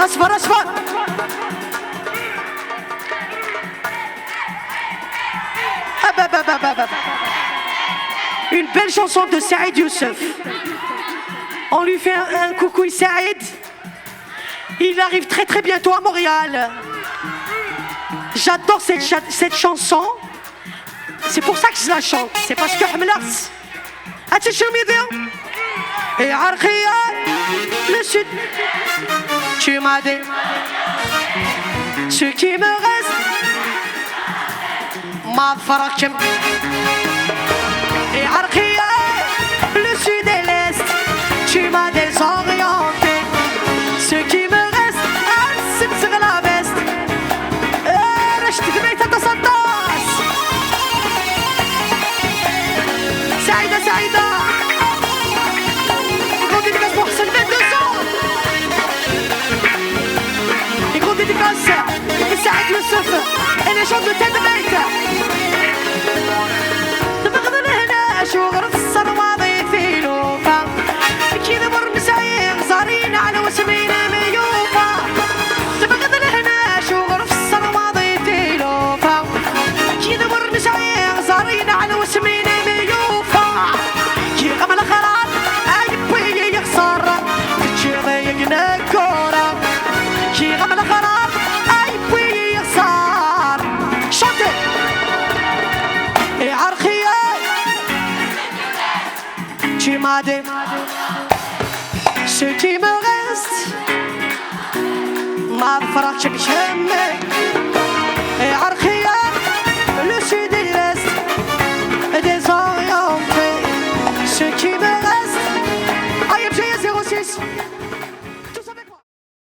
أصفر أصفر. Une belle chanson de Saïd Youssef. On lui fait un coucou Saïd. Il arrive très très bientôt à Montréal. J'adore cette chanson. C'est pour ça que je la chante. C'est parce que Hamlas. Attention bien. Et Arkhia, le sud. Tu m'as dit ce qui me reste. Ma farakim. Et Arkhia, le sud et l'est. Tu m'as désorienté. Ce qui me reste, c'est sur la veste. رشت بيتها تصداس. سعيدة سعيدة. Gros dédicace pour Hassan 22 ans. Et gros dédicace pour Saïd Youssef et les gens de Ted Beit. تبغض الهنا شغل في الصرماضي في لوفا. كذا مر مسايق صارين على وسمينا ميوفا. تبغض الهنا شغل في الصرماضي في لوفا. كذا مر مسايق صارين على وسمينا ميوفا. كي قبل خلاص أيبوي يخسر. كي ضيقنا الكورة. كي قبل خلاص أيبوي يخسر. شاطر. يا عرخية. Tu m'as dit ce qui me reste. Ma fraction jamais.